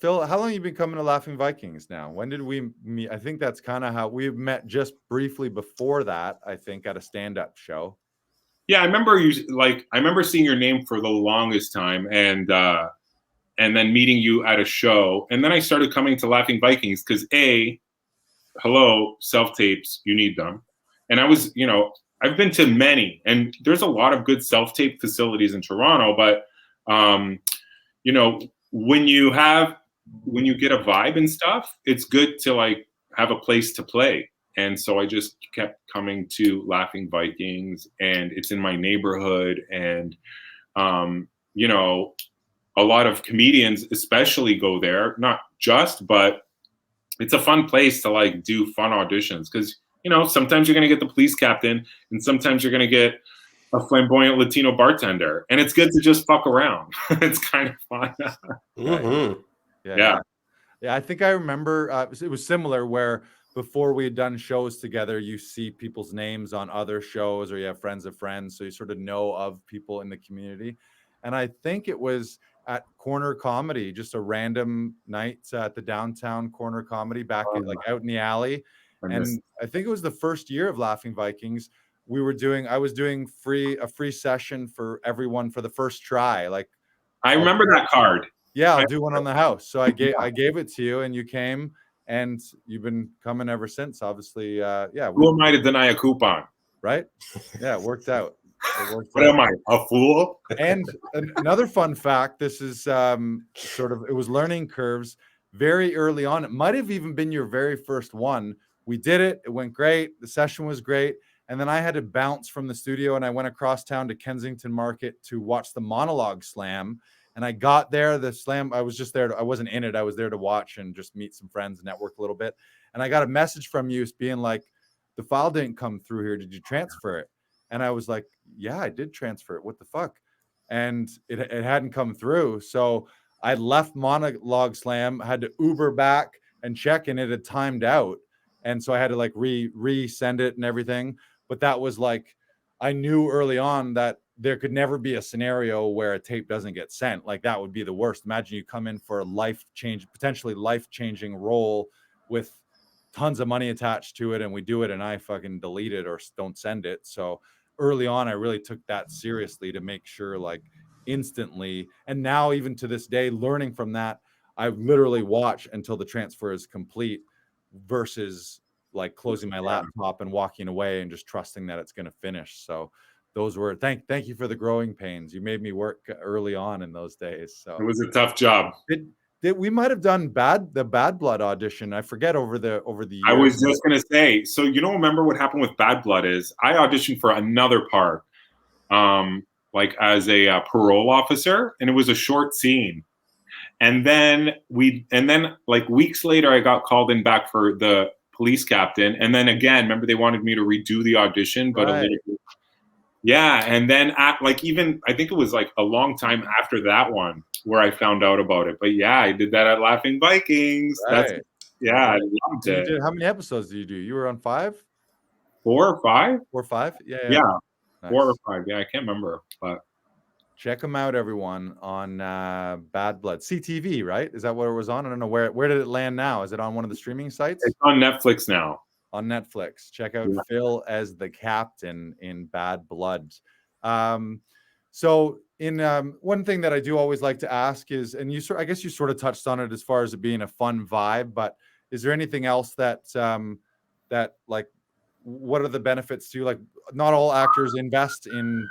Phil, how long have you been coming to Laughing Vikings now? When did we meet? I think that's kind of how we met, just briefly before that, I think, at a stand-up show. Yeah, I remember I remember seeing your name for the longest time, and then meeting you at a show, and then I started coming to Laughing Vikings because hello, self tapes, you need them, and I've been to many, and there's a lot of good self tape facilities in Toronto, but you know, when you get a vibe and stuff, it's good to like have a place to play. And so I just kept coming to Laughing Vikings, and it's in my neighborhood. And, a lot of comedians especially go there, not just, but it's a fun place to like do fun auditions. Cause, sometimes you're going to get the police captain, and sometimes you're going to get a flamboyant Latino bartender. And it's good to just fuck around. It's kind of fun. Mm-hmm. Yeah. I think I remember it was similar where before we had done shows together, you see people's names on other shows, or you have friends of friends. So you sort of know of people in the community. And I think it was at Corner Comedy, just a random night at the downtown Corner Comedy back out in the alley. And I think it was the first year of Laughing Vikings. I was doing a free session for everyone for the first try. Like, I remember that card. Yeah, I'll do one on the house. So I gave it to you, and you came, and you've been coming ever since. Obviously, Who am I to deny a coupon? Right? Yeah, it worked out. What am I, a fool? And another fun fact, this is it was learning curves very early on. It might have even been your very first one. We did it. It went great. The session was great. And then I had to bounce from the studio, and I went across town to Kensington Market to watch the Monologue Slam. And I got there, the slam, I was just there. I wasn't in it. I was there to watch and just meet some friends, network a little bit. And I got a message from you being like, the file didn't come through here. Did you transfer it? And I was like, yeah, I did transfer it. What the fuck? And it hadn't come through. So I left Monologue Slam, had to Uber back and check, and it had timed out. And so I had to like resend it and everything. But that was like, I knew early on that there could never be a scenario where a tape doesn't get sent. Like, that would be the worst. Imagine you come in for a potentially life-changing role with tons of money attached to it, and we do it, and I fucking delete it or don't send it. So early on, I really took that seriously to make sure, like, instantly. And now, even to this day, learning from that, I literally watch until the transfer is complete versus like closing my laptop and walking away and just trusting that it's going to finish. So those were thank you for the growing pains. You made me work early on in those days. So it was a tough job. We might have done the Bad Blood audition. I forget over the years. I was just gonna say, so remember what happened with Bad Blood is I auditioned for another part, like as a parole officer, and it was a short scene. And then like weeks later, I got called in back for the police captain, and then again, remember they wanted me to redo the audition, but a little bit. Yeah, and then I think it was like a long time after that one where I found out about it. But yeah, I did that at Laughing Vikings. Right. I loved it. How many episodes did you do? You were on 5? 4 or 5? 4 or 5? Yeah. Nice. 4 or 5. Yeah, I can't remember. But check them out, everyone, on Bad Blood. CTV, right? Is that what it was on? I don't know where did it land now? Is it on one of the streaming sites? It's on Netflix now. On Netflix. Check out Phil as the captain in Bad Blood. So in one thing that I do always like to ask is, and I guess you sort of touched on it as far as it being a fun vibe, but is there anything else that like, what are the benefits to, like, not all actors invest in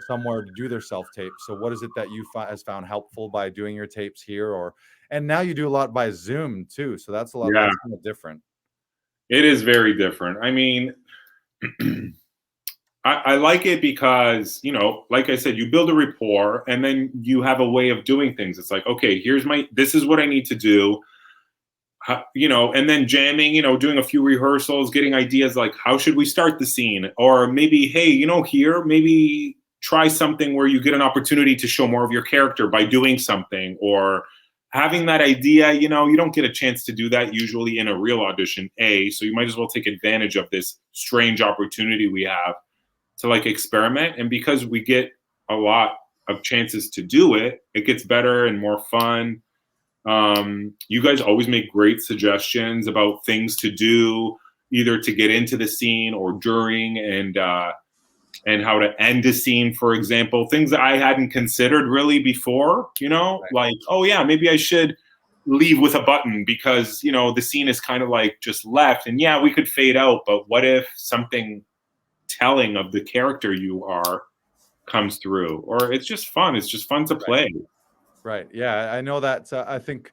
somewhere to do their self-tapes. So what is it that you has found helpful by doing your tapes here? And now you do a lot by Zoom too. So that's a lot that's kind of different. It is very different. I mean, I like it because, like I said, you build a rapport and then you have a way of doing things. It's like, okay, this is what I need to do. And then jamming, doing a few rehearsals, getting ideas like, how should we start the scene? Or maybe, hey, here, maybe try something where you get an opportunity to show more of your character by doing something, or having that idea, you don't get a chance to do that usually in a real audition, so you might as well take advantage of this strange opportunity we have to like experiment. And because we get a lot of chances to do it, it gets better and more fun. You guys always make great suggestions about things to do, either to get into the scene or during, and how to end a scene, for example, things that I hadn't considered really before, like, oh yeah, maybe I should leave with a button because, the scene is kind of like just left, and yeah, we could fade out, but what if something telling of the character you are comes through? Or it's just fun. It's just fun to play. Right. Yeah, I know that. I think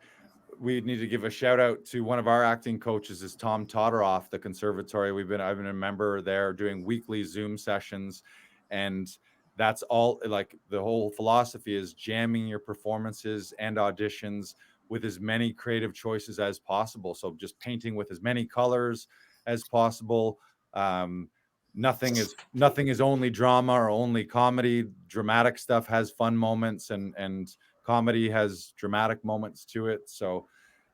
we need to give a shout out to one of our acting coaches, is Tom Todoroff, the conservatory. I've been a member there doing weekly Zoom sessions, and that's all. Like, the whole philosophy is jamming your performances and auditions with as many creative choices as possible. So just painting with as many colors as possible. Nothing is only drama or only comedy. Dramatic stuff has fun moments, and comedy has dramatic moments to it. So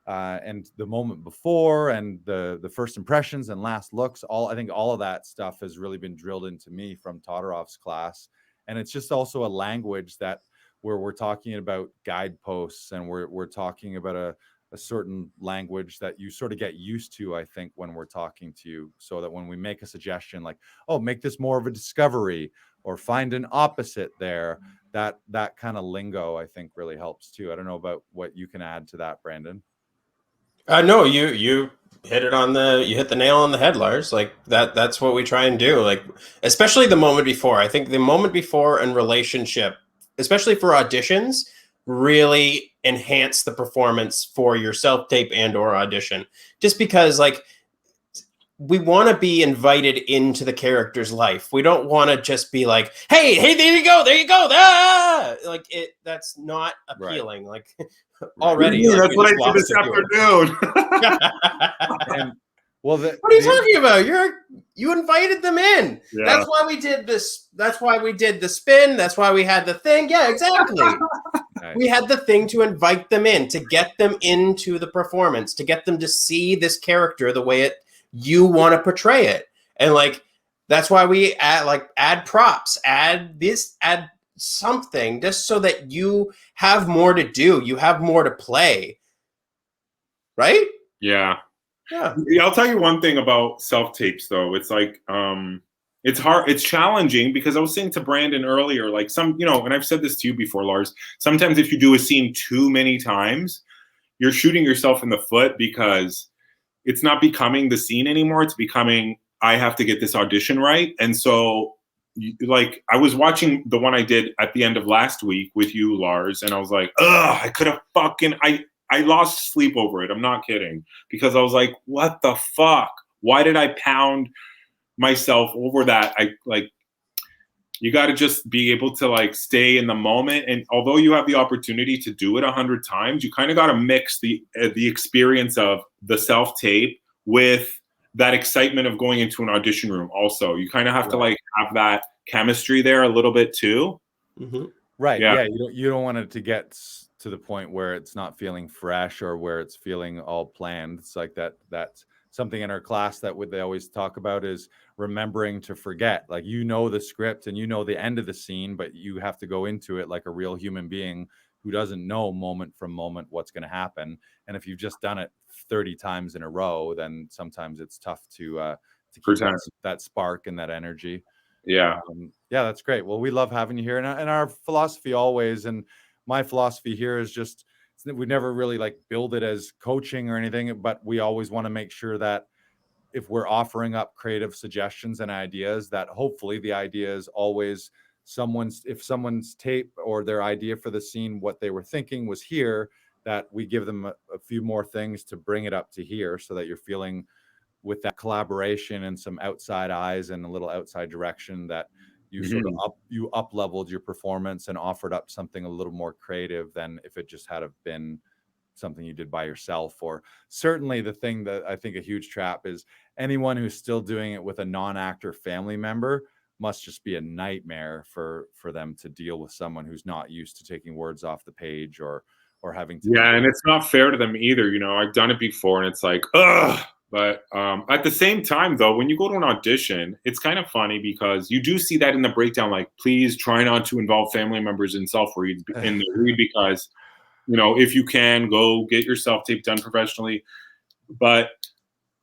and the moment before, and the first impressions and last looks, I think all of that stuff has really been drilled into me from Todoroff's class. And it's just also a language that where we're talking about guideposts, and we're talking about a certain language that you sort of get used to, I think, when we're talking to you, so that when we make a suggestion like, oh, make this more of a discovery, or find an opposite there, that kind of lingo, I think, really helps too. I don't know about what you can add to that, Brandon. No, you hit the nail on the head, Lars. Like that's what we try and do. Like, especially the moment before. I think the moment before and relationship, especially for auditions, really enhance the performance for your self-tape and or audition. Just because, like, we want to be invited into the character's life. We don't want to just be like, hey, there you go. Ah! Like, that's not appealing. Right. Like, already. Yeah, like, that's what I did this afternoon. And, what are you talking about? You invited them in. Yeah. That's why we did this. That's why we did the spin. That's why we had the thing. Yeah, exactly. Nice. We had the thing to invite them in, to get them into the performance, to get them to see this character the way you want to portray it. And like, that's why we add props, add something, just so that you have more to do. You have more to play. Right? Yeah. I'll tell you one thing about self-tapes, though. It's like, it's hard. It's challenging, because I was saying to Brandon earlier, like, and I've said this to you before, Lars, sometimes if you do a scene too many times, you're shooting yourself in the foot, because it's not becoming the scene anymore. It's becoming, I have to get this audition right. And so, like, I was watching the one I did at the end of last week with you, Lars, and I was like, I could have I lost sleep over it. I'm not kidding. Because I was like, what the fuck? Why did I pound myself over that? You got to just be able to, like, stay in the moment. And although you have the opportunity to do it 100 times, you kind of got to mix the experience of the self-tape with that excitement of going into an audition room. Also, you kind of have to, like, have that chemistry there a little bit too. Mm-hmm. Right. Yeah. You don't want it to get to the point where it's not feeling fresh, or where it's feeling all planned. It's like that's something in our class that they always talk about, is remembering to forget. Like, the script and the end of the scene, but you have to go into it like a real human being who doesn't know moment from moment what's going to happen. And if you've just done it 30 times in a row, then sometimes it's tough to keep that spark and that energy. Yeah. That's great. Well, we love having you here. And our philosophy always, and my philosophy here, is just, we never really like build it as coaching or anything, but we always want to make sure that if we're offering up creative suggestions and ideas, that hopefully the idea is always if someone's tape or their idea for the scene, what they were thinking was here, that we give them a few more things to bring it up to here, so that you're feeling with that collaboration and some outside eyes and a little outside direction, that you sort of up leveled your performance and offered up something a little more creative than if it just had been something you did by yourself. Or certainly the thing that I think a huge trap is, anyone who's still doing it with a non-actor family member must just be a nightmare for them to deal with someone who's not used to taking words off the page or having to. Yeah, and it's not fair to them either. I've done it before, and it's like, ugh. But at the same time, though, when you go to an audition, it's kind of funny, because you do see that in the breakdown, like, please try not to involve family members in self-read in the read, because if you can, go get your self-tape done professionally. But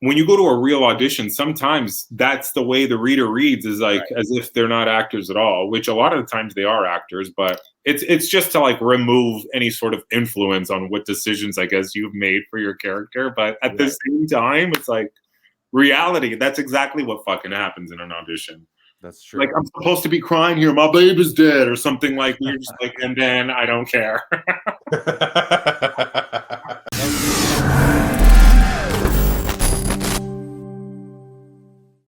when you go to a real audition, sometimes that's the way the reader reads, is like as if they're not actors at all, which a lot of the times they are actors, but it's just to like remove any sort of influence on what decisions I guess you've made for your character. But at the same time, it's like reality. That's exactly what fucking happens in an audition. That's true. Like, I'm supposed to be crying here, my baby's dead, or something like you're just like, and then I don't care.